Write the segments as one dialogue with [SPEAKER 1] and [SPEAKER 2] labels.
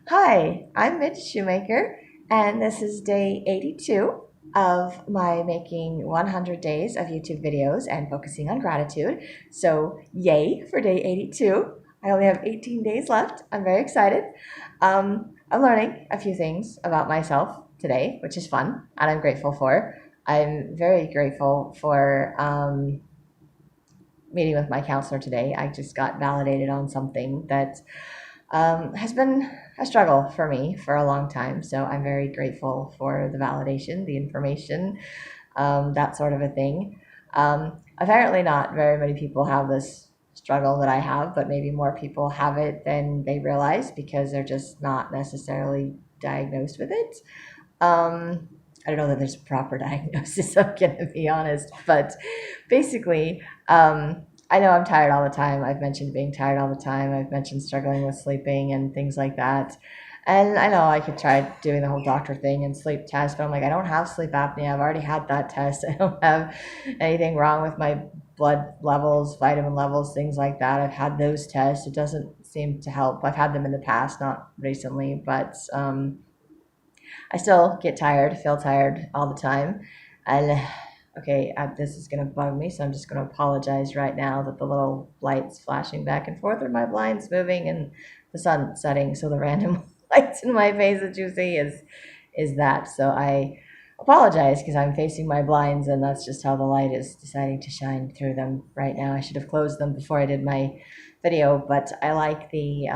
[SPEAKER 1] Hi, I'm Midge Shoemaker, and this is day 82 of my making 100 days of YouTube videos and focusing on gratitude. So, yay for day 82. I only have 18 days left. I'm very excited. I'm learning a few things about myself today, which is fun, and I'm grateful for. I'm very grateful for meeting with my counselor today. I just got validated on something that has been a struggle for me for a long time. So I'm very grateful for the validation, the information, that sort of a thing. Apparently, not very many people have this struggle that I have, but maybe more people have it than they realize because they're just not necessarily diagnosed with it. I don't know that there's a proper diagnosis, I'm going to be honest. But basically, I know I'm tired all the time. I've mentioned being tired all the time. I've mentioned struggling with sleeping and things like that. And I know I could try doing the whole doctor thing and sleep test, but I'm like, I don't have sleep apnea. I've already had that test. I don't have anything wrong with my blood levels, vitamin levels, things like that. I've had those tests. It doesn't seem to help. I've had them in the past, not recently, but I still get tired, feel tired all the time. And okay, this is going to bug me, so I'm just going to apologize right now that the little lights flashing back and forth are my blinds moving and the sun setting. So the random lights in my face that you see is that. So I apologize because I'm facing my blinds and that's just how the light is deciding to shine through them right now. I should have closed them before I did my video, but I like the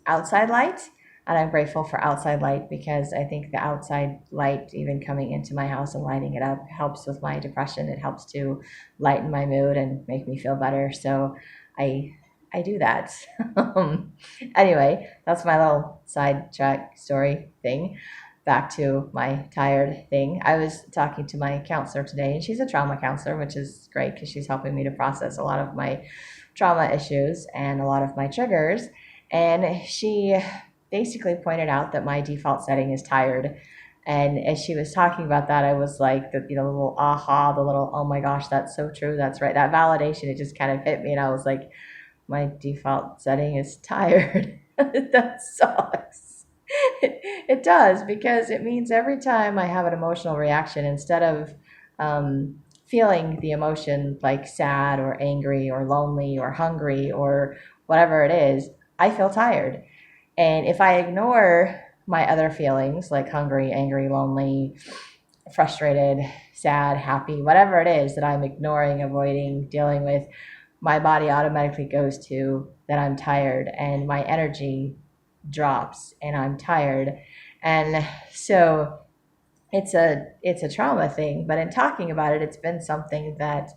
[SPEAKER 1] outside light, and I'm grateful for outside light because I think the outside light, even coming into my house and lighting it up, helps with my depression. It helps to lighten my mood and make me feel better. So I I do that. Anyway, that's my little sidetrack story thing. Back to my tired thing. I was talking to my counselor today, and she's a trauma counselor, which is great because she's helping me to process a lot of my trauma issues and a lot of my triggers. And she basically pointed out that my default setting is tired. And as she was talking about that, I was like, the little aha, the little, oh my gosh, that's so true. That's right. That validation, it just kind of hit me. And I was like, my default setting is tired. That sucks. It does because it means every time I have an emotional reaction, instead of feeling the emotion like sad or angry or lonely or hungry or whatever it is, I feel tired. And if I ignore my other feelings like hungry, angry, lonely, frustrated, sad, happy, whatever it is that I'm ignoring, avoiding, dealing with, my body automatically goes to that I'm tired and my energy drops and I'm tired. And so it's a trauma thing, but in talking about it, it's been something that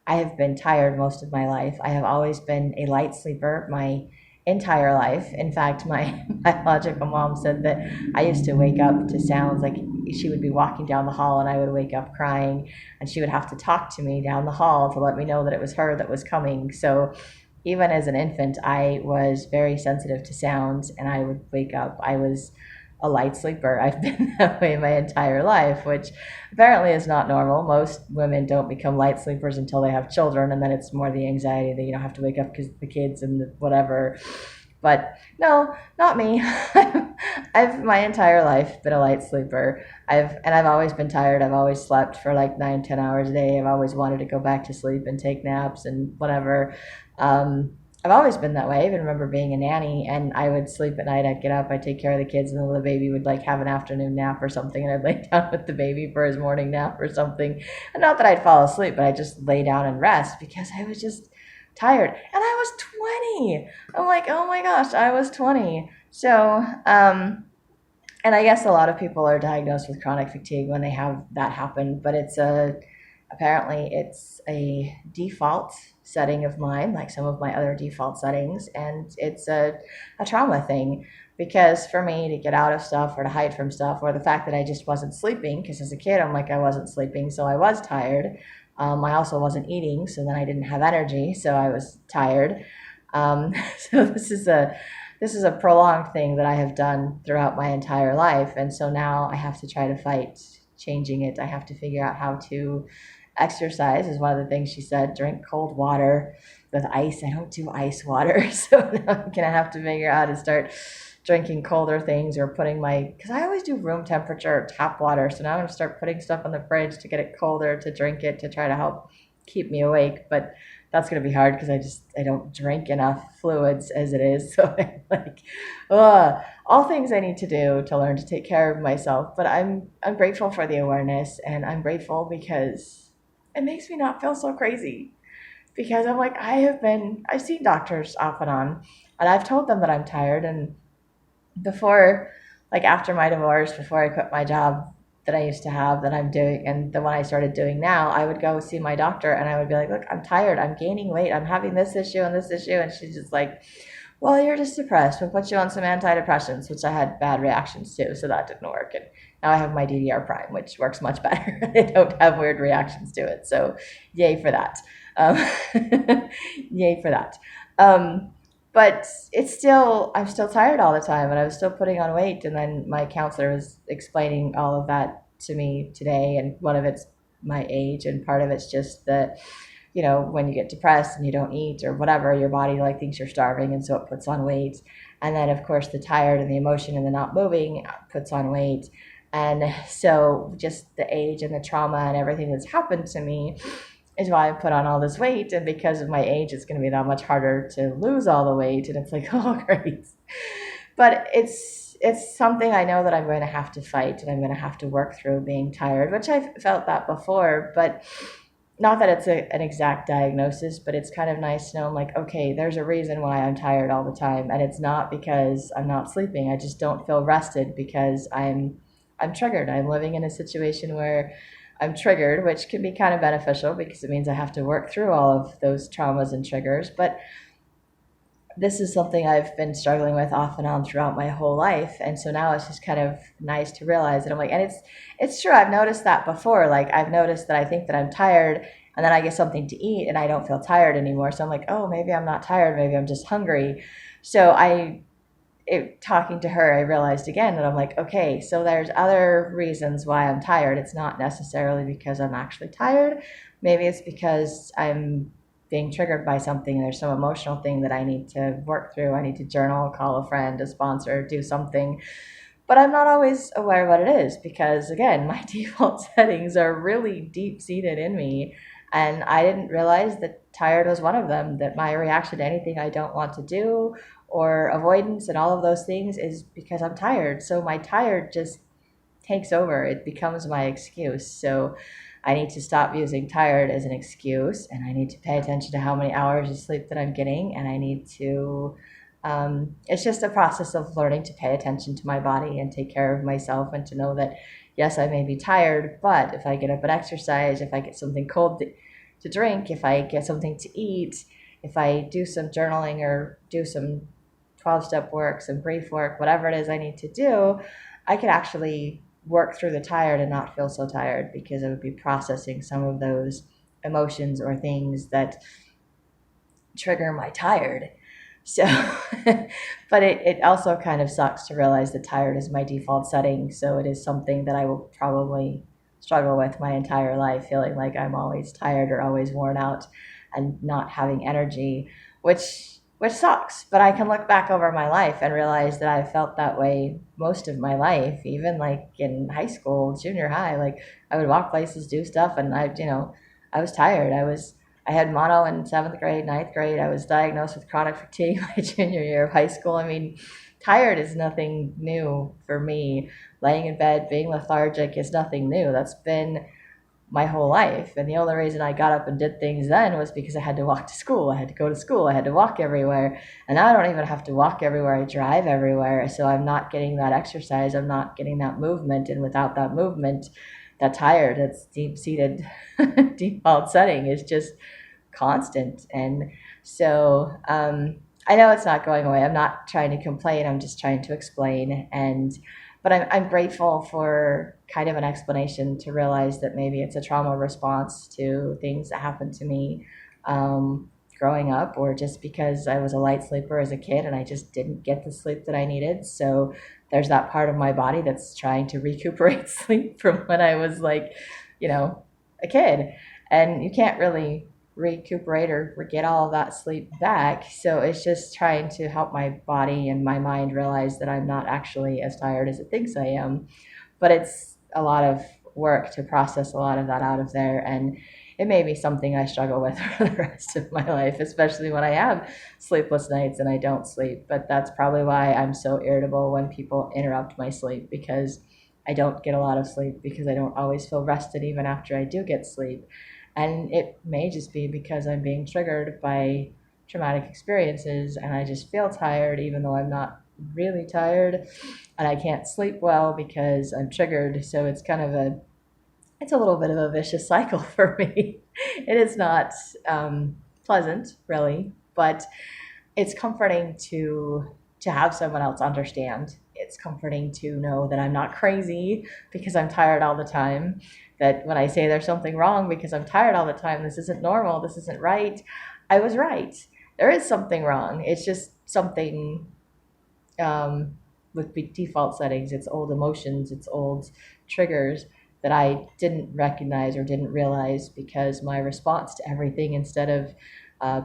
[SPEAKER 1] I have been tired most of my life. I have always been a light sleeper my entire life. In fact, my biological mom said that I used to wake up to sounds like she would be walking down the hall and I would wake up crying and she would have to talk to me down the hall to let me know that it was her that was coming. So even as an infant, I was very sensitive to sounds and I would wake up. I was a light sleeper. I've been that way my entire life, which apparently is not normal. Most women don't become light sleepers until they have children, and then it's more the anxiety that you don't have to wake up because the kids and the whatever. But no, not me. I've my entire life been a light sleeper. I've always been tired. I've always slept for like 9, 10 hours a day. I've always wanted to go back to sleep and take naps and whatever. Um, I've always been that way. I even remember being a nanny and I would sleep at night. I'd get up, I'd take care of the kids, and then the baby would like have an afternoon nap or something, and I'd lay down with the baby for his morning nap or something. And not that I'd fall asleep, but I'd just lay down and rest because I was just tired. And I was 20. I'm like, oh my gosh, I was 20. So, and I guess a lot of people are diagnosed with chronic fatigue when they have that happen, but apparently it's a default setting of mine, like some of my other default settings, and it's a trauma thing because for me to get out of stuff or to hide from stuff, or the fact that I just wasn't sleeping, because as a kid I'm like I wasn't sleeping, so I was tired. I also wasn't eating, so then I didn't have energy, so I was tired. So this is a prolonged thing that I have done throughout my entire life, and so now I have to try to fight changing it. I have to figure out how to exercise is one of the things she said. Drink cold water with ice. I don't do ice water, so now I'm gonna have to figure out how to start drinking colder things or putting because I always do room temperature tap water. So now I'm going to start putting stuff in the fridge to get it colder, to drink it, to try to help keep me awake. But that's going to be hard because I don't drink enough fluids as it is. So I'm like, all things I need to do to learn to take care of myself. But I'm grateful for the awareness, and I'm grateful because it makes me not feel so crazy. Because I'm like, I've seen doctors off and on, and I've told them that I'm tired. And before, like after my divorce, before I quit my job that I used to have that I'm doing, and the one I started doing now, I would go see my doctor and I would be like, look, I'm tired, I'm gaining weight, I'm having this issue and this issue. And she's just like, well, you're just depressed. We'll put you on some antidepressants, which I had bad reactions to, so that didn't work. And now I have my DDR Prime, which works much better. I don't have weird reactions to it. So yay for that. Um, yay for that. But I'm still tired all the time, and I was still putting on weight. And then my counselor was explaining all of that to me today, and one of it's my age, and part of it's just that, when you get depressed and you don't eat or whatever, your body like thinks you're starving, and so it puts on weight. And then of course the tired and the emotion and the not moving puts on weight. And so just the age and the trauma and everything that's happened to me is why I put on all this weight. And because of my age, it's going to be that much harder to lose all the weight. And it's like, oh, great. But it's something I know that I'm going to have to fight, and I'm going to have to work through being tired, which I've felt that before. But not that it's an exact diagnosis, but it's kind of nice to know, I'm like, okay, there's a reason why I'm tired all the time. And it's not because I'm not sleeping. I just don't feel rested because I'm triggered. I'm living in a situation where I'm triggered, which can be kind of beneficial because it means I have to work through all of those traumas and triggers. But this is something I've been struggling with off and on throughout my whole life. And so now it's just kind of nice to realize that I'm like, and it's true. I've noticed that before. Like I've noticed that I think that I'm tired, and then I get something to eat and I don't feel tired anymore. So I'm like, oh, maybe I'm not tired. Maybe I'm just hungry. So talking to her, I realized again that I'm like, okay, so there's other reasons why I'm tired. It's not necessarily because I'm actually tired. Maybe it's because I'm being triggered by something. There's some emotional thing that I need to work through. I need to journal, call a friend, a sponsor, do something. But I'm not always aware of what it is because, again, my default settings are really deep-seated in me. And I didn't realize that tired was one of them, that my reaction to anything I don't want to do or avoidance and all of those things is because I'm tired. So my tired just takes over. It becomes my excuse. So I need to stop using tired as an excuse, and I need to pay attention to how many hours of sleep that I'm getting. And I need to, it's just a process of learning to pay attention to my body and take care of myself, and to know that, yes, I may be tired, but if I get up and exercise, if I get something cold to drink, if I get something to eat, if I do some journaling or do some 12-step work, some brief work, whatever it is I need to do, I could actually work through the tired and not feel so tired because I would be processing some of those emotions or things that trigger my tired. So, but it also kind of sucks to realize that tired is my default setting. So it is something that I will probably struggle with my entire life, feeling like I'm always tired or always worn out and not having energy, which sucks. But I can look back over my life and realize that I felt that way most of my life, even like in high school, junior high. Like I would walk places, do stuff, and I was tired. I had mono in 7th grade, 9th grade. I was diagnosed with chronic fatigue my junior year of high school. I mean, tired is nothing new for me. Laying in bed, being lethargic is nothing new. That's been my whole life. And the only reason I got up and did things then was because I had to walk to school. I had to go to school. I had to walk everywhere. And now I don't even have to walk everywhere. I drive everywhere. So I'm not getting that exercise. I'm not getting that movement. And without that movement, that tired, that's deep-seated default setting is just constant. And so I know it's not going away. I'm not trying to complain. I'm just trying to explain. But I'm grateful for kind of an explanation to realize that maybe it's a trauma response to things that happened to me growing up, or just because I was a light sleeper as a kid and I just didn't get the sleep that I needed. So there's that part of my body that's trying to recuperate sleep from when I was like, a kid. And you can't really recuperate or get all of that sleep back. So it's just trying to help my body and my mind realize that I'm not actually as tired as it thinks I am. But it's a lot of work to process a lot of that out of there. And it may be something I struggle with for the rest of my life, especially when I have sleepless nights and I don't sleep. But that's probably why I'm so irritable when people interrupt my sleep, because I don't get a lot of sleep, because I don't always feel rested even after I do get sleep. And it may just be because I'm being triggered by traumatic experiences and I just feel tired even though I'm not really tired, and I can't sleep well because I'm triggered. So it's a little bit of a vicious cycle for me. It is not pleasant, really, but it's comforting to have someone else understand. It's comforting to know that I'm not crazy because I'm tired all the time. That when I say there's something wrong because I'm tired all the time, this isn't normal, this isn't right, I was right. There is something wrong. It's just something um, with default settings. It's old emotions, it's old triggers that I didn't recognize or didn't realize, because my response to everything, instead of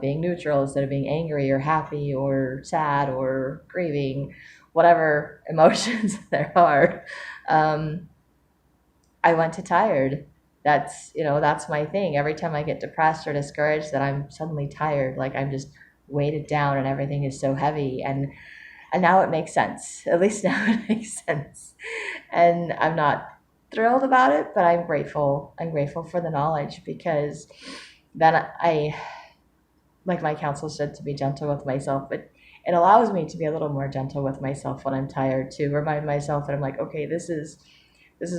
[SPEAKER 1] being neutral, instead of being angry or happy or sad or grieving, whatever emotions there are, um, I went to tired. That's my thing. Every time I get depressed or discouraged, that I'm suddenly tired, like I'm just weighted down and everything is so heavy. And now it makes sense. At least now it makes sense. And I'm not thrilled about it, but I'm grateful. I'm grateful for the knowledge, because then like my counselor said, to be gentle with myself. But it allows me to be a little more gentle with myself when I'm tired, to remind myself that I'm like, okay, this is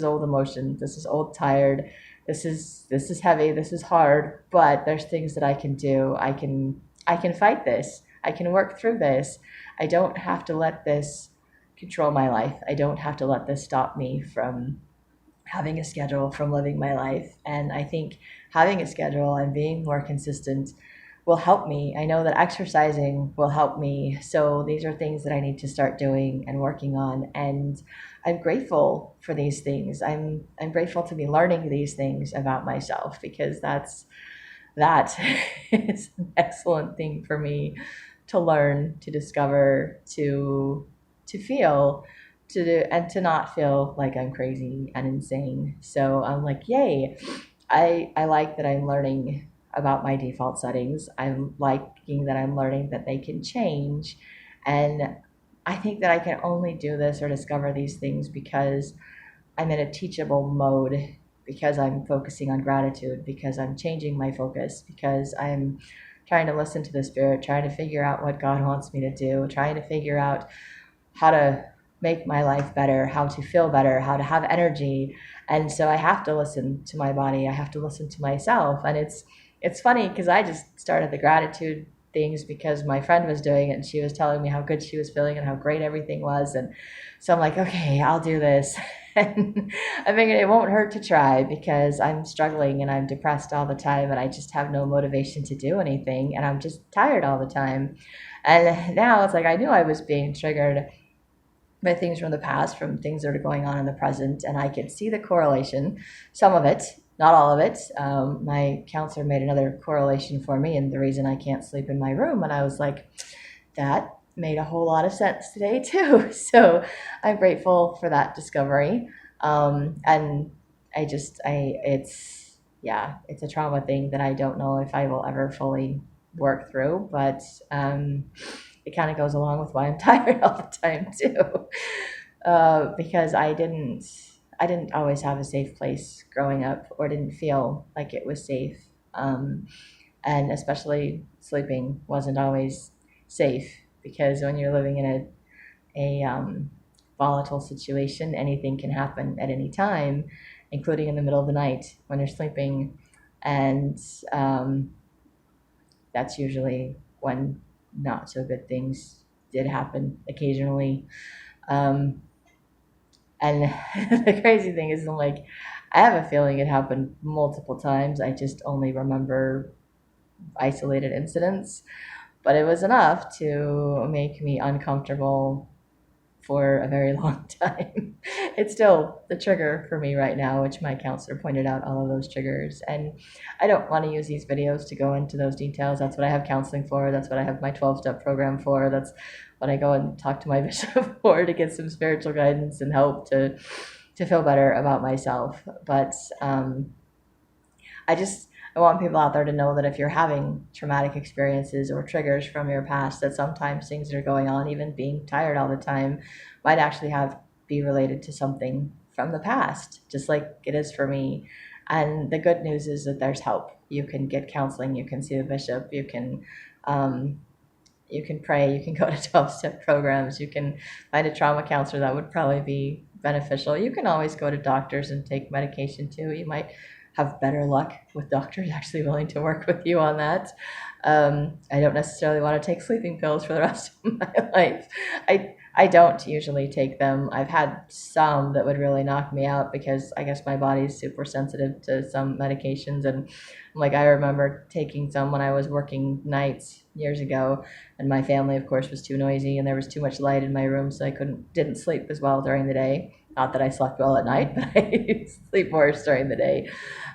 [SPEAKER 1] old emotion. This is old tired. This is heavy. This is hard. But there's things that I can do. I can fight this. I can work through this. I don't have to let this control my life. I don't have to let this stop me from having a schedule, from living my life. And I think having a schedule and being more consistent will help me. I know that exercising will help me. So these are things that I need to start doing and working on. And I'm grateful for these things. I'm grateful to be learning these things about myself, because that is an excellent thing for me to learn, to discover, to feel, to do, and to not feel like I'm crazy and insane. So I'm like, yay! I like that I'm learning about my default settings. I'm liking that I'm learning that they can change, and I think that I can only do this or discover these things because I'm in a teachable mode, because I'm focusing on gratitude, because I'm changing my focus, because I'm trying to listen to the spirit, trying to figure out what God wants me to do, trying to figure out how to make my life better, how to feel better, how to have energy. And so I have to listen to my body. I have to listen to myself. And it's funny because I just started the gratitude things because my friend was doing it and she was telling me how good she was feeling and how great everything was. And so I'm like, okay, I'll do this. And I figured it won't hurt to try, because I'm struggling and I'm depressed all the time and I just have no motivation to do anything and I'm just tired all the time. And now it's like I knew I was being triggered by things from the past, from things that are going on in the present, and I could see the correlation, some of it, not all of it. My counselor made another correlation for me, and the reason I can't sleep in my room, and I was like, that made a whole lot of sense today too. So I'm grateful for that discovery. And it's a trauma thing that I don't know if I will ever fully work through, but it kind of goes along with why I'm tired all the time too. Because I didn't always have a safe place growing up, or didn't feel like it was safe. Um, and especially sleeping wasn't always safe, because when you're living in a volatile situation, anything can happen at any time, including in the middle of the night when you're sleeping. And um, that's usually when not so good things did happen occasionally. Um, and the crazy thing is, I'm like, I have a feeling it happened multiple times. I just only remember isolated incidents, but it was enough to make me uncomfortable for a very long time. It's still the trigger for me right now, which my counselor pointed out all of those triggers. And I don't want to use these videos to go into those details. That's what I have counseling for. That's what I have my 12-step program for. That's what I go and talk to my bishop for, to get some spiritual guidance and help to feel better about myself. But I want people out there to know that if you're having traumatic experiences or triggers from your past, that sometimes things that are going on, even being tired all the time, might actually be related to something from the past, just like it is for me. And the good news is that there's help. You can get counseling, you can see the bishop, you can pray, you can go to 12-step programs, you can find a trauma counselor. That would probably be beneficial. You can always go to doctors and take medication too. You might have better luck with doctors actually willing to work with you on that. I don't necessarily want to take sleeping pills for the rest of my life. I don't usually take them. I've had some that would really knock me out because I guess my body's super sensitive to some medications. And like, I remember taking some when I was working nights years ago, and my family, of course, was too noisy and there was too much light in my room, so I didn't sleep as well during the day. Not that I slept well at night, but I sleep worse during the day.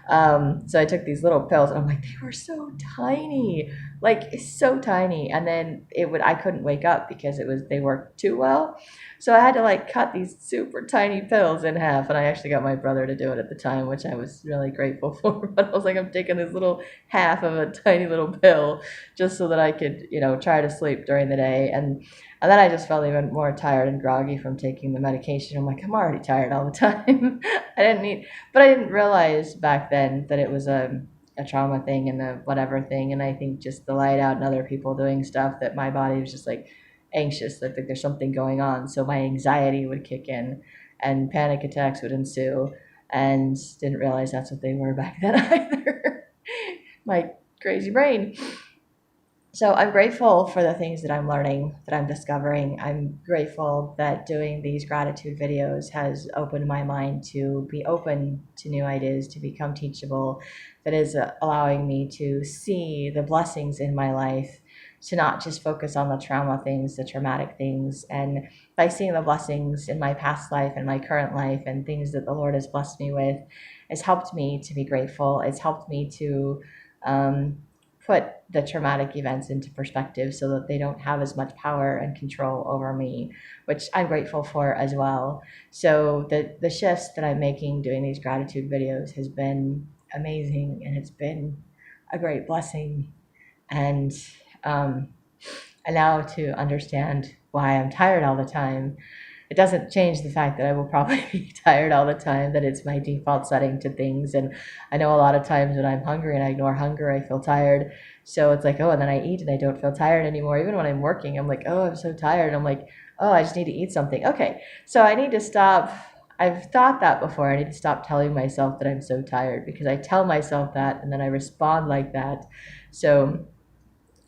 [SPEAKER 1] So I took these little pills, and I'm like, they were so tiny, like so tiny. And then I couldn't wake up because they worked too well. So I had to like cut these super tiny pills in half. And I actually got my brother to do it at the time, which I was really grateful for. But I was like, I'm taking this little half of a tiny little pill just so that I could, try to sleep during the day. And then I just felt even more tired and groggy from taking the medication. I'm like, I'm already tired all the time. But I didn't realize back then that it was a trauma thing and the whatever thing. And I think just the light out and other people doing stuff, that my body was just like anxious, like there's something going on. So my anxiety would kick in and panic attacks would ensue, and didn't realize that's what they were back then either. My crazy brain. So I'm grateful for the things that I'm learning, that I'm discovering. I'm grateful that doing these gratitude videos has opened my mind to be open to new ideas, to become teachable, that is allowing me to see the blessings in my life, to not just focus on the trauma things, the traumatic things. And by seeing the blessings in my past life and my current life and things that the Lord has blessed me with, has helped me to be grateful. It's helped me to put the traumatic events into perspective so that they don't have as much power and control over me, which I'm grateful for as well. So the shifts that I'm making doing these gratitude videos has been amazing, and it's been a great blessing. And now to understand why I'm tired all the time, it doesn't change the fact that I will probably be tired all the time, that it's my default setting to things. And I know a lot of times when I'm hungry and I ignore hunger, I feel tired. So it's like, oh, and then I eat and I don't feel tired anymore. Even when I'm working, I'm like, oh, I'm so tired. And I'm like, oh, I just need to eat something. Okay, so I need to stop. I've thought that before. I need to stop telling myself that I'm so tired, because I tell myself that and then I respond like that. So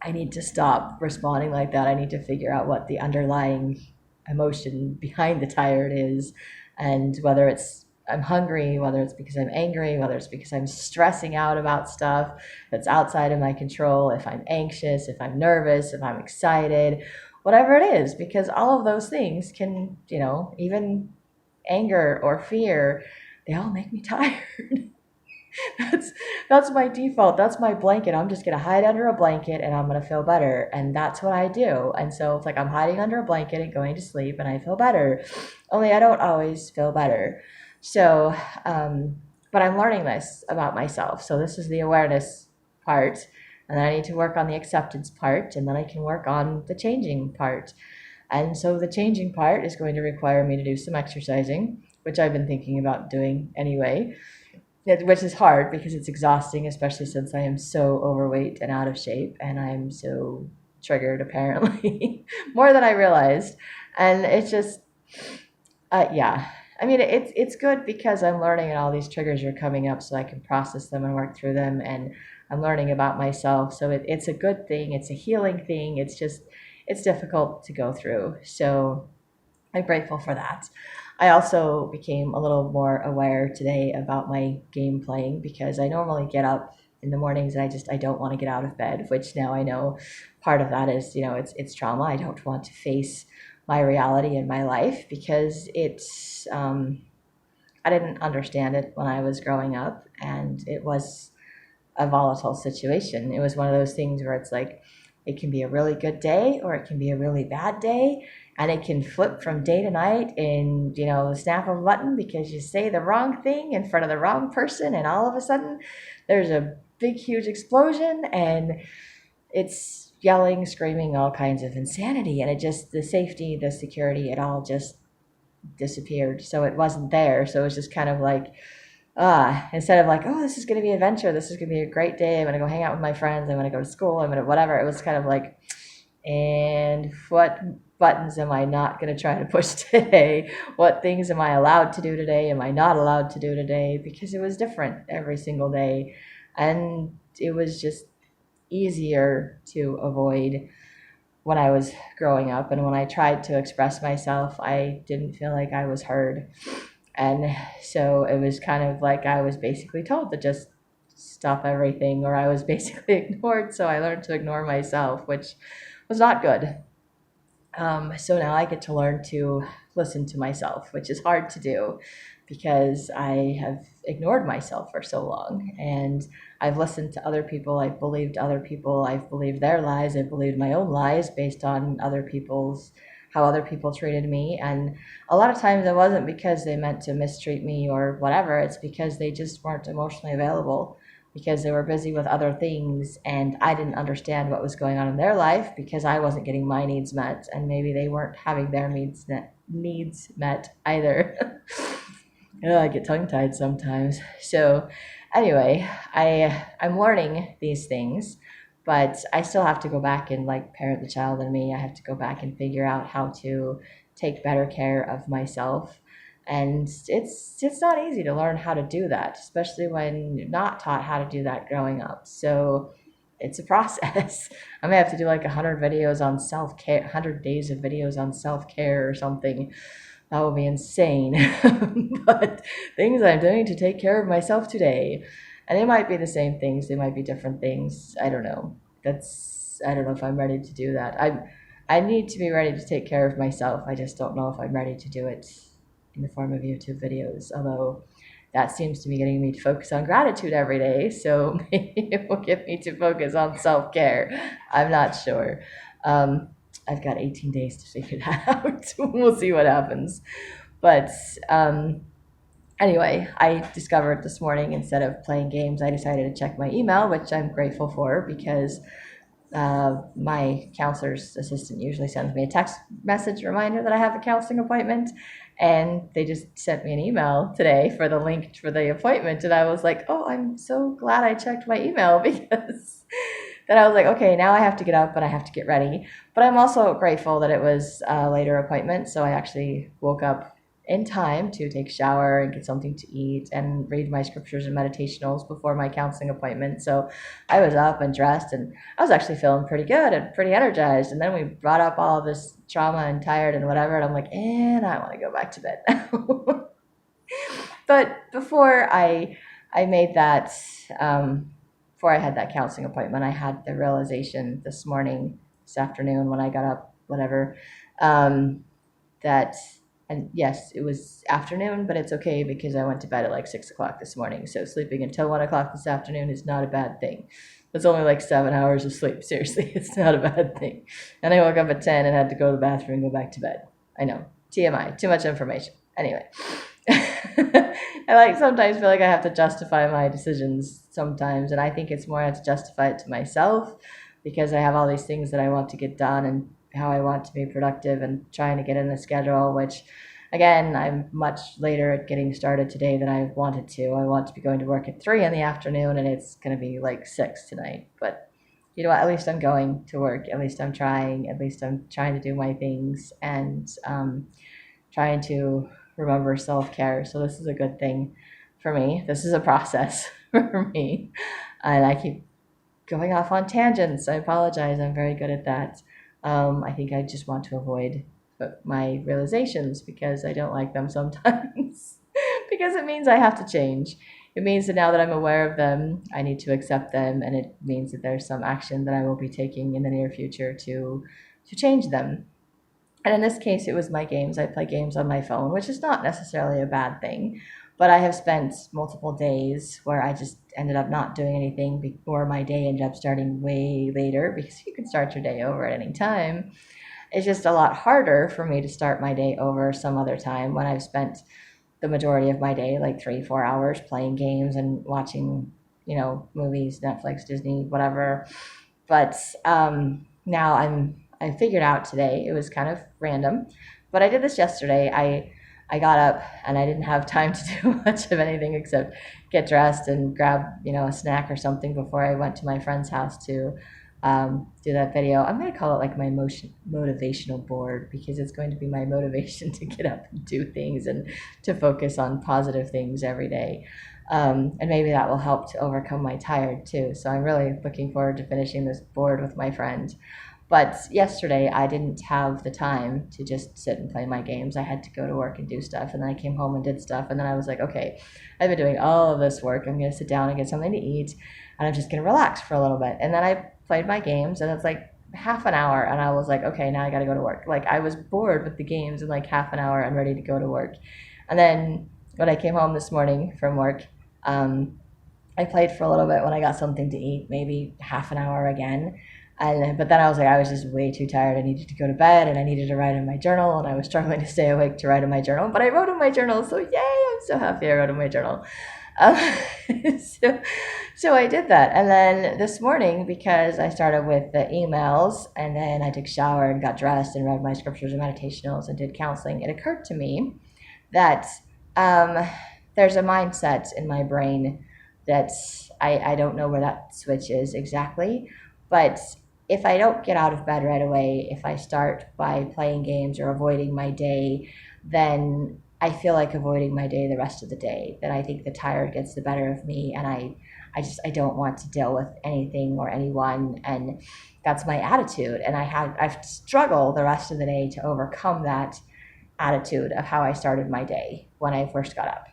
[SPEAKER 1] I need to stop responding like that. I need to figure out what the underlying emotion behind the tired is, and whether it's I'm hungry, whether it's because I'm angry, whether it's because I'm stressing out about stuff that's outside of my control, if I'm anxious, if I'm nervous, if I'm excited, whatever it is, because all of those things can, even anger or fear, they all make me tired. That's my default. That's my blanket. I'm just gonna hide under a blanket and I'm gonna feel better. And that's what I do. And so it's like I'm hiding under a blanket and going to sleep and I feel better. Only I don't always feel better. So, but I'm learning this about myself. So this is the awareness part. And then I need to work on the acceptance part, and then I can work on the changing part. And so the changing part is going to require me to do some exercising, which I've been thinking about doing anyway. Which is hard because it's exhausting, especially since I am so overweight and out of shape, and I'm so triggered, apparently, more than I realized. And it's just, yeah. I mean, it's good because I'm learning, and all these triggers are coming up so I can process them and work through them, and I'm learning about myself. So it's a good thing. It's a healing thing. It's difficult to go through. So I'm grateful for that. I also became a little more aware today about my game playing, because I normally get up in the mornings and I don't want to get out of bed, which now I know part of that is, it's trauma. I don't want to face my reality in my life because I didn't understand it when I was growing up, and it was a volatile situation. It was one of those things where it's like it can be a really good day or it can be a really bad day, and it can flip from day to night in, the snap of a button because you say the wrong thing in front of the wrong person, and all of a sudden there's a big huge explosion, and it's yelling, screaming, all kinds of insanity, and the safety, the security, it all just disappeared. So it wasn't there. So it was just kind of like, instead of like, oh, this is going to be an adventure, this is going to be a great day, I'm going to go hang out with my friends, I'm going to go to school, I'm going to whatever, it was kind of like, and what buttons am I not going to try to push today? What things am I allowed to do today? Am I not allowed to do today? Because it was different every single day. And it was just easier to avoid when I was growing up. And when I tried to express myself, I didn't feel like I was heard. And so it was kind of like I was basically told to just stop everything, or I was basically ignored. So I learned to ignore myself, which was not good. So now I get to learn to listen to myself, which is hard to do because I have ignored myself for so long. And I've listened to other people, I've believed other people, I've believed their lies, I've believed my own lies based on how other people treated me. And a lot of times it wasn't because they meant to mistreat me or whatever, it's because they just weren't emotionally available, because they were busy with other things, and I didn't understand what was going on in their life because I wasn't getting my needs met, and maybe they weren't having their needs met either. I get tongue tied sometimes. So anyway, I'm learning these things, but I still have to go back and like parent the child in me. I have to go back and figure out how to take better care of myself. And it's not easy to learn how to do that, especially when you're not taught how to do that growing up. So it's a process. I may have to do like 100 videos on self-care, 100 days of videos on self-care or something. That would be insane. But things I'm doing to take care of myself today. And they might be the same things, they might be different things. I don't know. I don't know if I'm ready to do that. I need to be ready to take care of myself. I just don't know if I'm ready to do it in the form of YouTube videos. Although that seems to be getting me to focus on gratitude every day. So maybe it will get me to focus on self-care. I'm not sure. I've got 18 days to figure that out. We'll see what happens. But anyway, I discovered this morning, instead of playing games, I decided to check my email, which I'm grateful for because my counselor's assistant usually sends me a text message reminder that I have a counseling appointment. And they just sent me an email today for the link for the appointment. And I was like, oh, I'm so glad I checked my email because then I was like, okay, now I have to get up and I have to get ready. But I'm also grateful that it was a later appointment. So I actually woke up in time to take a shower and get something to eat and read my scriptures and meditationals before my counseling appointment. So I was up and dressed, and I was actually feeling pretty good and pretty energized. And then we brought up all of this trauma and tired and whatever, and I'm like, and I want to go back to bed now. But before I made that, before I had that counseling appointment, I had the realization this afternoon when I got up, whatever, that, and yes, it was afternoon, but it's okay because I went to bed at like 6 o'clock this morning. So sleeping until 1 o'clock this afternoon is not a bad thing. It's only like 7 hours of sleep. Seriously, it's not a bad thing. And I woke up at 10 and had to go to the bathroom and go back to bed. I know, TMI, too much information. Anyway, I sometimes feel like I have to justify my decisions sometimes, and I think it's more I have to justify it to myself because I have all these things that I want to get done and how I want to be productive and trying to get in the schedule, which again, I'm much later at getting started today than I wanted to. I want to be going to work at 3 in the afternoon, and it's going to be like 6 tonight. But you know what? At least I'm going to work. At least I'm trying. At least I'm trying to do my things and trying to remember self-care. So this is a good thing for me. This is a process for me. And I keep going off on tangents. I apologize. I'm very good at that. I think I just want to avoid my realizations because I don't like them sometimes because it means I have to change. It means that now that I'm aware of them, I need to accept them, and it means that there's some action that I will be taking in the near future to change them. And in this case, it was my games. I play games on my phone, which is not necessarily a bad thing. But I have spent multiple days where I just ended up not doing anything, or my day ended up starting way later, because you can start your day over at any time. It's just a lot harder for me to start my day over some other time when I've spent the majority of my day, like 3, 4 hours, playing games and watching, movies, Netflix, Disney, whatever. But now I figured out today, it was kind of random, but I did this yesterday. I got up and I didn't have time to do much of anything except get dressed and grab a snack or something before I went to my friend's house to do that video. I'm going to call it like my motivational board, because it's going to be my motivation to get up and do things and to focus on positive things every day. And maybe that will help to overcome my tired too. So I'm really looking forward to finishing this board with my friend. But yesterday I didn't have the time to just sit and play my games. I had to go to work and do stuff, and then I came home and did stuff, and then I was like, okay, I've been doing all of this work. I'm going to sit down and get something to eat, and I'm just going to relax for a little bit. And then I played my games, and it's like half an hour, and I was like, okay, now I got to go to work. Like, I was bored with the games in like half an hour and ready to go to work. And then when I came home this morning from work, I played for a little bit when I got something to eat, maybe half an hour again. But then I was like, I was just way too tired. I needed to go to bed, and I needed to write in my journal, and I was struggling to stay awake to write in my journal. But I wrote in my journal, so yay! I'm so happy I wrote in my journal. Um, so, so I did that, and then this morning, because I started with the emails, and then I took a shower and got dressed and read my scriptures and meditationals and did counseling, it occurred to me that um, there's a mindset in my brain that I don't know where that switch is exactly, but if I don't get out of bed right away, if I start by playing games or avoiding my day, then I feel like avoiding my day the rest of the day. Then I think the tired gets the better of me, and I don't want to deal with anything or anyone, and that's my attitude. And I've struggled the rest of the day to overcome that attitude of how I started my day when I first got up.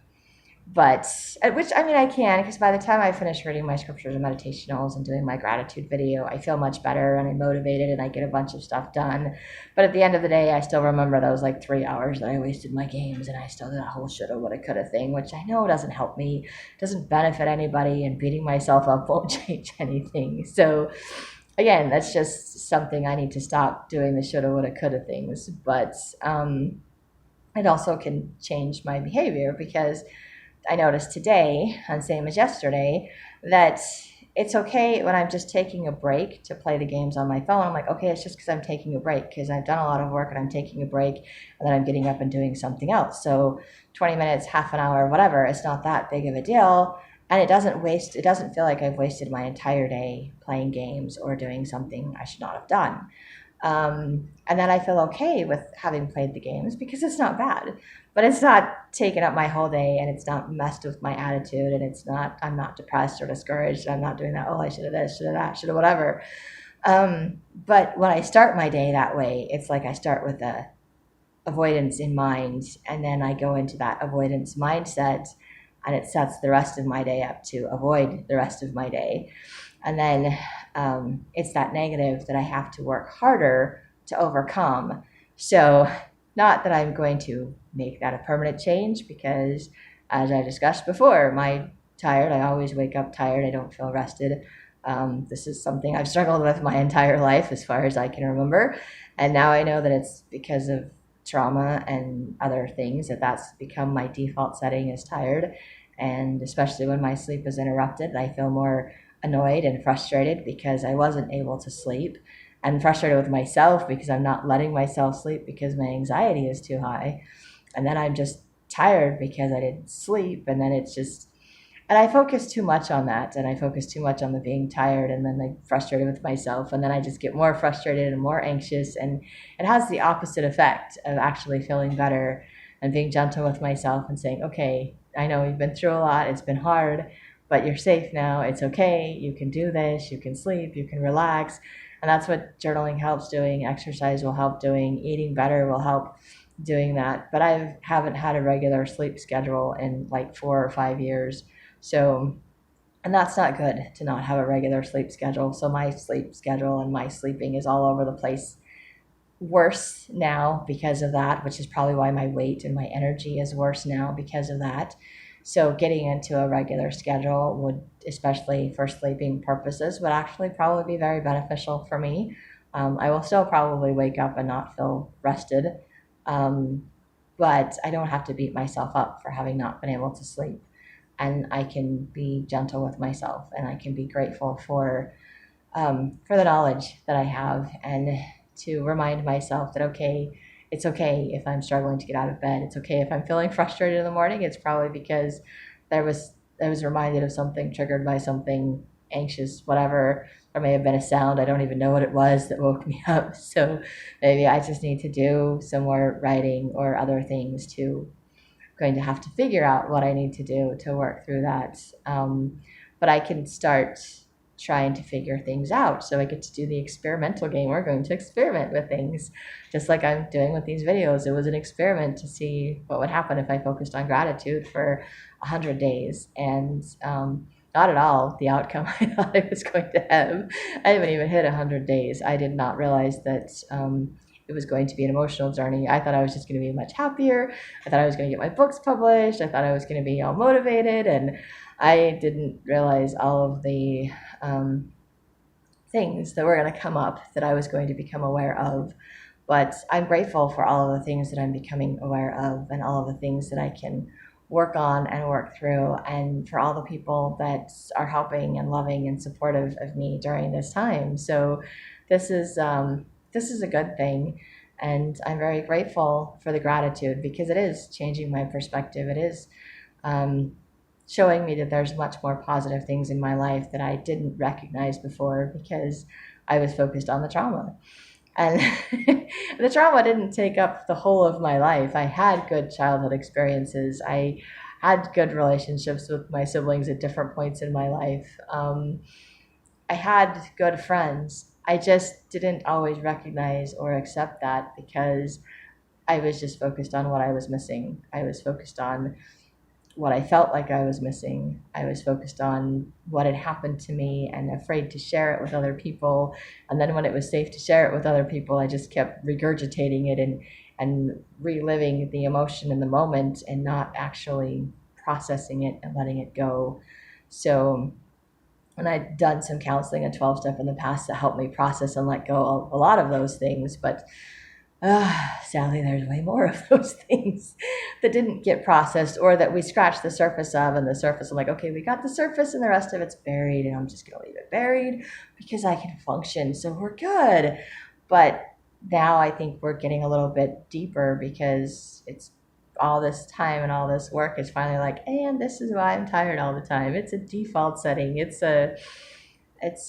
[SPEAKER 1] But which, I mean, I can, because by the time I finish reading my scriptures and meditationals and doing my gratitude video, I feel much better and I'm motivated and I get a bunch of stuff done. But at the end of the day, I still remember those like 3 hours that I wasted my games, and I still did that whole shoulda, woulda, coulda thing, which I know doesn't help me, doesn't benefit anybody, and beating myself up won't change anything. So again, that's just something I need to stop doing, the shoulda, woulda, coulda things. But it also can change my behavior, because I noticed today, and same as yesterday, that it's okay when I'm just taking a break to play the games on my phone. I'm like, okay, it's just because I'm taking a break, because I've done a lot of work and I'm taking a break, and then I'm getting up and doing something else. So 20 minutes, half an hour, whatever, it's not that big of a deal. And it doesn't feel like I've wasted my entire day playing games or doing something I should not have done. And then I feel okay with having played the games, because it's not bad, but it's not taken up my whole day, and it's not messed with my attitude, and I'm not depressed or discouraged. I'm not doing that. Oh, I should have this, should have that, should have whatever. But when I start my day that way, it's like I start with the avoidance in mind, and then I go into that avoidance mindset, and it sets the rest of my day up to avoid the rest of my day. And then it's that negative that I have to work harder to overcome. So, not that I'm going to make that a permanent change, because, as I discussed before, I always wake up tired. I don't feel rested. This is something I've struggled with my entire life, as far as I can remember. And now I know that it's because of trauma and other things that's become my default setting, is tired. And especially when my sleep is interrupted, I feel more annoyed and frustrated because I wasn't able to sleep, and frustrated with myself because I'm not letting myself sleep because my anxiety is too high. And then I'm just tired because I didn't sleep. And then it's just, and I focus too much on that. And I focus too much on the being tired, and then I'm frustrated with myself. And then I just get more frustrated and more anxious. And it has the opposite effect of actually feeling better and being gentle with myself and saying, okay, I know you've been through a lot. It's been hard, but you're safe now. It's okay. You can do this. You can sleep. You can relax. And that's what journaling helps doing. Exercise will help doing. Eating better will help doing that. But I haven't had a regular sleep schedule in like 4 or 5 years. So, and that's not good, to not have a regular sleep schedule. So my sleep schedule and my sleeping is all over the place worse now because of that, which is probably why my weight and my energy is worse now because of that. So getting into a regular schedule would, especially for sleeping purposes, would actually probably be very beneficial for me. I will still probably wake up and not feel rested, um, but I don't have to beat myself up for having not been able to sleep. And I can be gentle with myself, and I can be grateful for the knowledge that I have, and to remind myself that, okay, it's okay if I'm struggling to get out of bed. It's okay if I'm feeling frustrated in the morning. It's probably because I was reminded of something, triggered by something anxious, whatever. There may have been a sound, I don't even know what it was, that woke me up. So maybe I just need to do some more writing or other things to going to have to figure out what I need to do to work through that. But I can start trying to figure things out. So I get to do the experimental game. We're going to experiment with things, just like I'm doing with these videos. It was an experiment to see what would happen if I focused on gratitude for 100 days. And not at all the outcome I thought I was going to have. I haven't even hit 100 days. I did not realize that it was going to be an emotional journey. I thought I was just going to be much happier. I thought I was going to get my books published. I thought I was going to be all motivated. And I didn't realize all of the things that were going to come up that I was going to become aware of. But I'm grateful for all of the things that I'm becoming aware of, and all of the things that I can work on and work through, and for all the people that are helping and loving and supportive of me during this time. So this is a good thing, and I'm very grateful for the gratitude, because it is changing my perspective. It is um, showing me that there's much more positive things in my life that I didn't recognize before, because I was focused on the trauma. And the trauma didn't take up the whole of my life. I had good childhood experiences. I had good relationships with my siblings at different points in my life. I had good friends. I just didn't always recognize or accept that, because I was just focused on what I was missing. I was focused on what I felt like I was missing. I was focused on what had happened to me and afraid to share it with other people. And then when it was safe to share it with other people, I just kept regurgitating it and reliving the emotion in the moment, and not actually processing it and letting it go. So, and I'd done some counseling and 12 step in the past to help me process and let go of a lot of those things. But sadly, there's way more of those things that didn't get processed, or that we scratched the surface of. And the surface, I'm like, okay, we got the surface and the rest of it's buried, and I'm just going to leave it buried because I can function. So we're good. But now I think we're getting a little bit deeper, because it's all this time and all this work is finally like, and this is why I'm tired all the time. It's a default setting. It's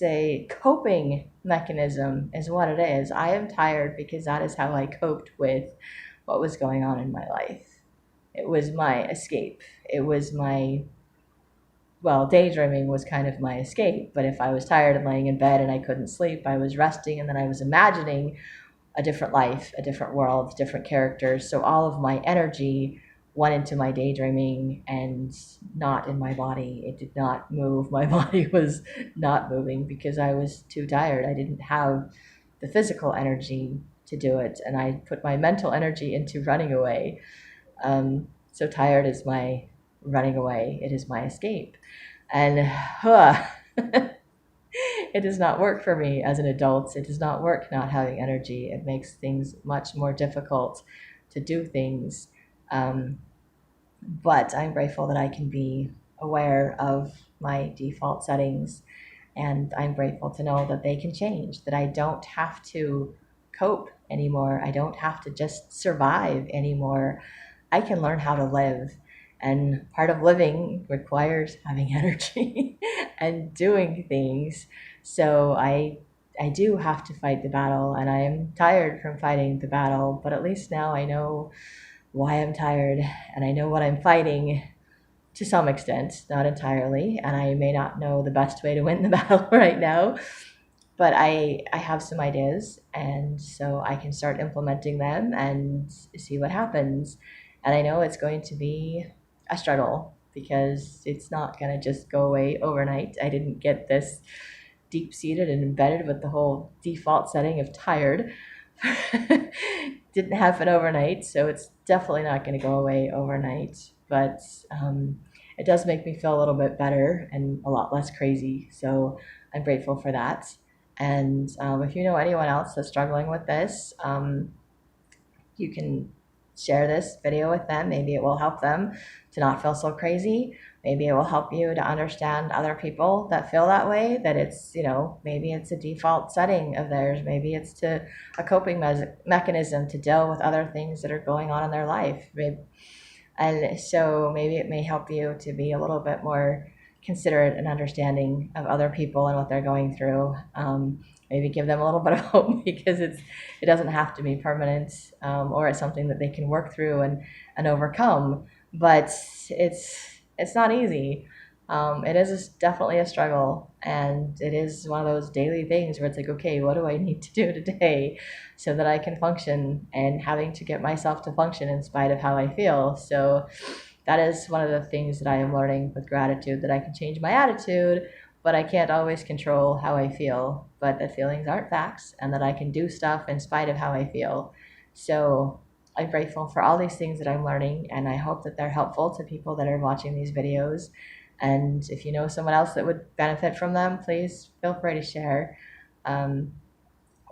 [SPEAKER 1] a coping mechanism is what it is. I am tired because that is how I coped with what was going on in my life. It was my escape. It was my, well, daydreaming was kind of my escape. But if I was tired and laying in bed and I couldn't sleep, I was resting, and then I was imagining a different life, a different world, different characters. So all of my energy went into my daydreaming and not in my body. It did not move. My body was not moving because I was too tired. I didn't have the physical energy to do it. And I put my mental energy into running away. So tired is my running away. It is my escape. And it does not work for me as an adult. It does not work not having energy. It makes things much more difficult to do things. Um, but I'm grateful that I can be aware of my default settings, and I'm grateful to know that they can change, that I don't have to cope anymore. I don't have to just survive anymore. I can learn how to live. And part of living requires having energy and doing things. So I do have to fight the battle, and I am tired from fighting the battle, but at least now I know why I'm tired, and I know what I'm fighting to some extent, not entirely, and I may not know the best way to win the battle right now, but I have some ideas, and so I can start implementing them and see what happens. And I know it's going to be a struggle, because it's not going to just go away overnight. I didn't get this deep seated and embedded with the whole default setting of tired, didn't happen overnight, so it's definitely not going to go away overnight. But it does make me feel a little bit better and a lot less crazy. So I'm grateful for that. And if you know anyone else that's struggling with this, you can share this video with them. Maybe it will help them to not feel so crazy. Maybe it will help you to understand other people that feel that way, that it's, maybe it's a default setting of theirs. Maybe it's a coping mechanism to deal with other things that are going on in their life. And so maybe it may help you to be a little bit more considerate and understanding of other people and what they're going through. Maybe give them a little bit of hope, because it doesn't have to be permanent, or it's something that they can work through and overcome. But it's not easy. It is definitely a struggle, and it is one of those daily things where it's like, okay, what do I need to do today so that I can function, and having to get myself to function in spite of how I feel. So that is one of the things that I am learning with gratitude, that I can change my attitude, but I can't always control how I feel, but that feelings aren't facts, and that I can do stuff in spite of how I feel. So I'm grateful for all these things that I'm learning, and I hope that they're helpful to people that are watching these videos. And if you know someone else that would benefit from them, please feel free to share. Um,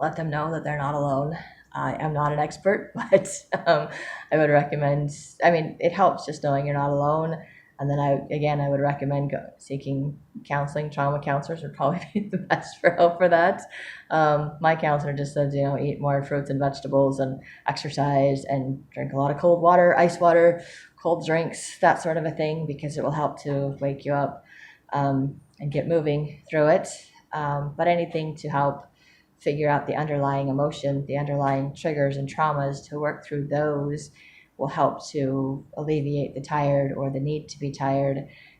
[SPEAKER 1] Let them know that they're not alone. I am not an expert, but I would recommend, I mean, it helps just knowing you're not alone. And then I would recommend seeking counseling. Trauma counselors would probably be the best for help for that. My counselor just says, eat more fruits and vegetables and exercise and drink a lot of cold water, ice water, cold drinks, that sort of a thing, because it will help to wake you up, and get moving through it. But anything to help figure out the underlying emotion, the underlying triggers and traumas, to work through those will help to alleviate the tired or the need to be tired,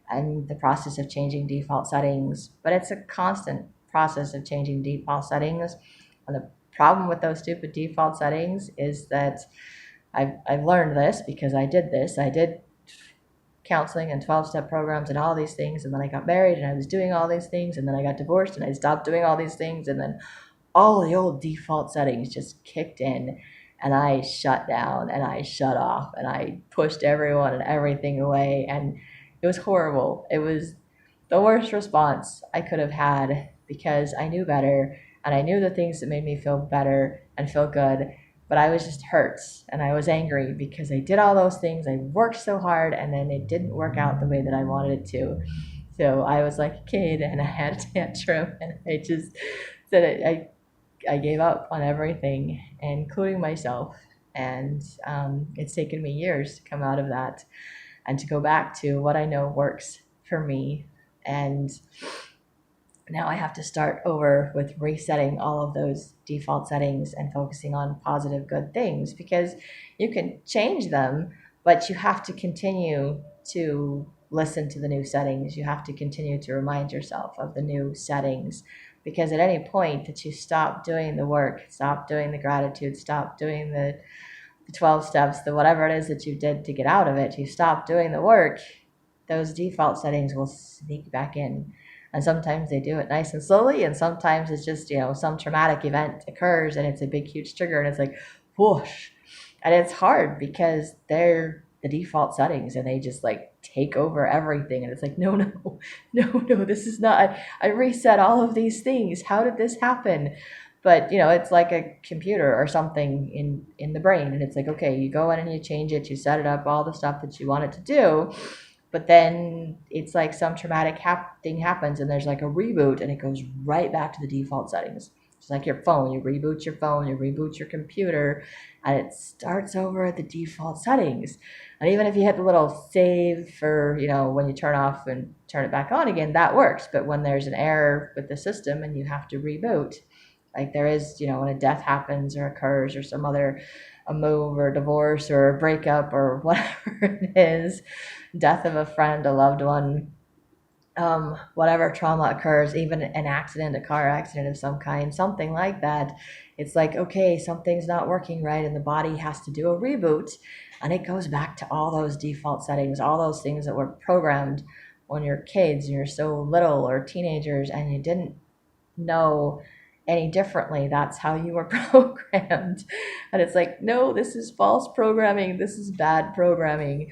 [SPEAKER 1] and the process of changing default settings. But it's a constant process of changing default settings. And the problem with those stupid default settings is that I've learned this because I did this. I did counseling and 12-step programs and all these things, and then I got married and I was doing all these things, and then I got divorced and I stopped doing all these things, and then all the old default settings just kicked in, and I shut down and I shut off and I pushed everyone and everything away, and it was horrible. It was the worst response I could have had, because I knew better, and I knew the things that made me feel better and feel good, but I was just hurt and I was angry because I did all those things. I worked so hard, and then it didn't work out the way that I wanted it to. So I was like a kid, and I had a tantrum, and I just said I gave up on everything, including myself. And it's taken me years to come out of that and to go back to what I know works for me. And now I have to start over with resetting all of those default settings and focusing on positive, good things, because you can change them, but you have to continue to listen to the new settings. You have to continue to remind yourself of the new settings, because at any point that you stop doing the work, stop doing the gratitude, stop doing the 12 steps, the whatever it is that you did to get out of it, you stop doing the work, those default settings will sneak back in. And sometimes they do it nice and slowly, and sometimes it's just, some traumatic event occurs and it's a big, huge trigger, and it's like, whoosh. And it's hard because they're the default settings, and they just like take over everything. And it's like, no, no, no, no, this is not, I reset all of these things. How did this happen? But it's like a computer or something in the brain, and it's like, okay, you go in and you change it, you set it up, all the stuff that you want it to do, but then it's like some traumatic thing happens, and there's like a reboot, and it goes right back to the default settings. It's like your phone, you reboot your phone, you reboot your computer, and it starts over at the default settings. And even if you hit the little save for, when you turn off and turn it back on again, that works. But when there's an error with the system and you have to reboot, like there is, when a death happens or occurs, or some other, a move or a divorce or a breakup or whatever it is, death of a friend, a loved one, whatever trauma occurs, even an accident, a car accident of some kind, something like that, it's like, okay, something's not working right, and the body has to do a reboot, and it goes back to all those default settings, all those things that were programmed when you're kids and you're so little, or teenagers, and you didn't know any differently. That's how you were programmed. And it's like, no, this is false programming. This is bad programming.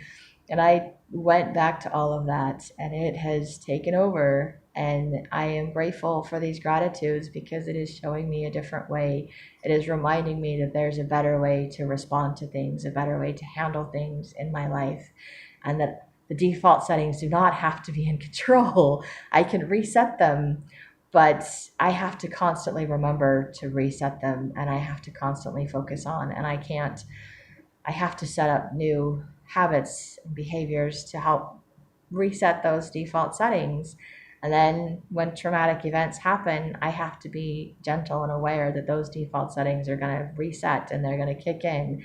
[SPEAKER 1] And I went back to all of that, and it has taken over. And I am grateful for these gratitudes because it is showing me a different way. It is reminding me that there's a better way to respond to things, a better way to handle things in my life, and that the default settings do not have to be in control. I can reset them, but I have to constantly remember to reset them, and I have to constantly focus on, and I have to set up new habits and behaviors to help reset those default settings. And then when traumatic events happen, I have to be gentle and aware that those default settings are going to reset and they're going to kick in.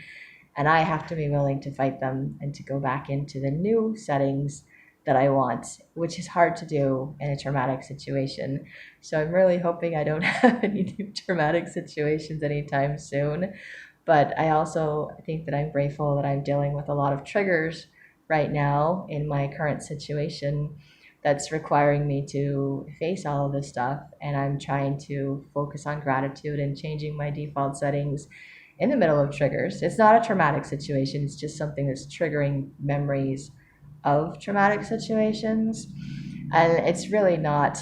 [SPEAKER 1] And I have to be willing to fight them and to go back into the new settings that I want, which is hard to do in a traumatic situation. So I'm really hoping I don't have any new traumatic situations anytime soon. But I also think that I'm grateful that I'm dealing with a lot of triggers right now in my current situation that's requiring me to face all of this stuff. And I'm trying to focus on gratitude and changing my default settings in the middle of triggers. It's not a traumatic situation, it's just something that's triggering memories of traumatic situations. And it's really not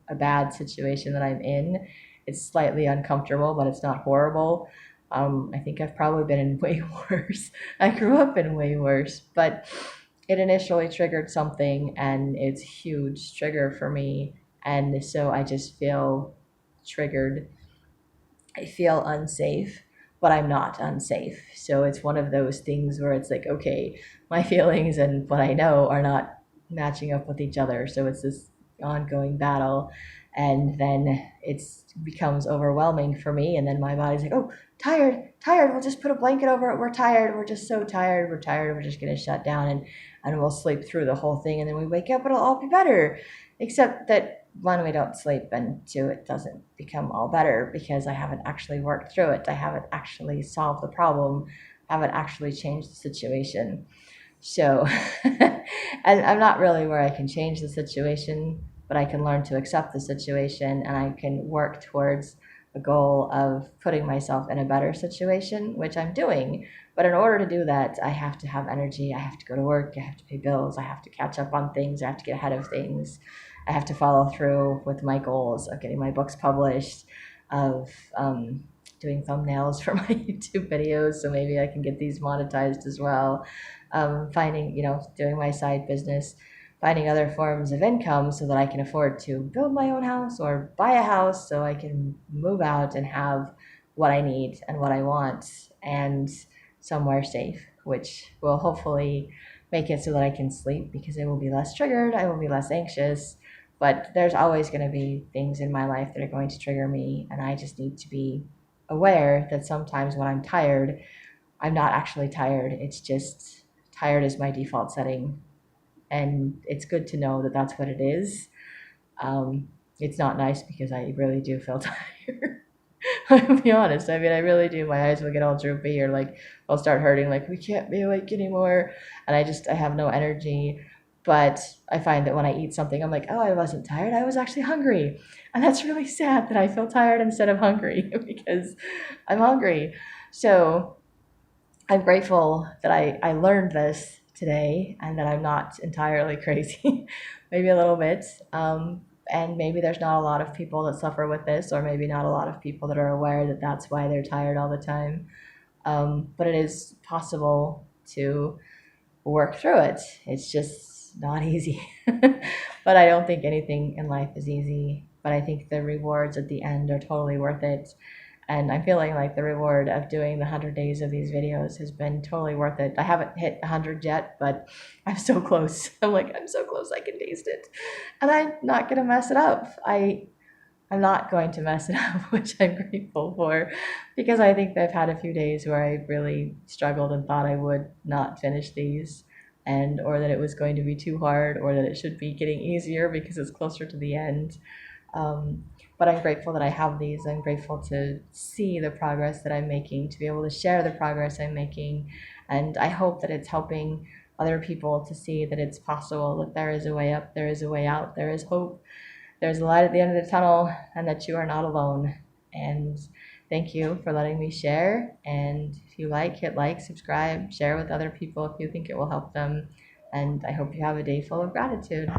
[SPEAKER 1] a bad situation that I'm in. It's slightly uncomfortable, but it's not horrible. I think I've probably been in way worse. I grew up in way worse, but it initially triggered something, and it's a huge trigger for me. And so I just feel triggered. I feel unsafe, but I'm not unsafe. So it's one of those things where it's like, okay, my feelings and what I know are not matching up with each other. So it's this ongoing battle. And then it becomes overwhelming for me. And then my body's like, oh, tired, tired. We'll just put a blanket over it. We're tired. We're just so tired. We're tired. We're just going to shut down, and we'll sleep through the whole thing. And then we wake up, it'll all be better. Except that one, we don't sleep, and two, it doesn't become all better because I haven't actually worked through it. I haven't actually solved the problem. I haven't actually changed the situation. So, and I'm not really where I can change the situation, but I can learn to accept the situation, and I can work towards a goal of putting myself in a better situation, which I'm doing. But in order to do that, I have to have energy. I have to go to work. I have to pay bills. I have to catch up on things. I have to get ahead of things. I have to follow through with my goals of getting my books published, of doing thumbnails for my YouTube videos, so maybe I can get these monetized as well. Finding, doing my side business, finding other forms of income so that I can afford to build my own house or buy a house so I can move out and have what I need and what I want, and somewhere safe, which will hopefully make it so that I can sleep because I will be less triggered, I will be less anxious. But there's always going to be things in my life that are going to trigger me, and I just need to be aware that sometimes when I'm tired, I'm not actually tired. It's just tired is my default setting, and it's good to know that that's what it is. It's not nice because I really do feel tired. I'll be honest. I mean, I really do. My eyes will get all droopy, or like I'll start hurting. Like, we can't be awake anymore, and I have no energy. But I find that when I eat something, I'm like, oh, I wasn't tired. I was actually hungry, and that's really sad that I feel tired instead of hungry because I'm hungry. So I'm grateful that I learned this today and that I'm not entirely crazy, maybe a little bit. And maybe there's not a lot of people that suffer with this, or maybe not a lot of people that are aware that that's why they're tired all the time. But it is possible to work through it. It's just not easy. But I don't think anything in life is easy. But I think the rewards at the end are totally worth it. And I'm feeling like the reward of doing the 100 days of these videos has been totally worth it. I haven't hit 100 yet, but I'm so close. I'm so close, I can taste it. And I'm not going to mess it up. I'm not going to mess it up, which I'm grateful for, because I think I've had a few days where I really struggled and thought I would not finish these, and or that it was going to be too hard, or that it should be getting easier because it's closer to the end. Um, but I'm grateful that I have these. I'm grateful to see the progress that I'm making, to be able to share the progress I'm making. And I hope that it's helping other people to see that it's possible, that there is a way up, there is a way out, there is hope. there's a light at the end of the tunnel and that you are not alone. And thank you for letting me share. And if you like, hit like, subscribe, share with other people if you think it will help them. And I hope you have a day full of gratitude.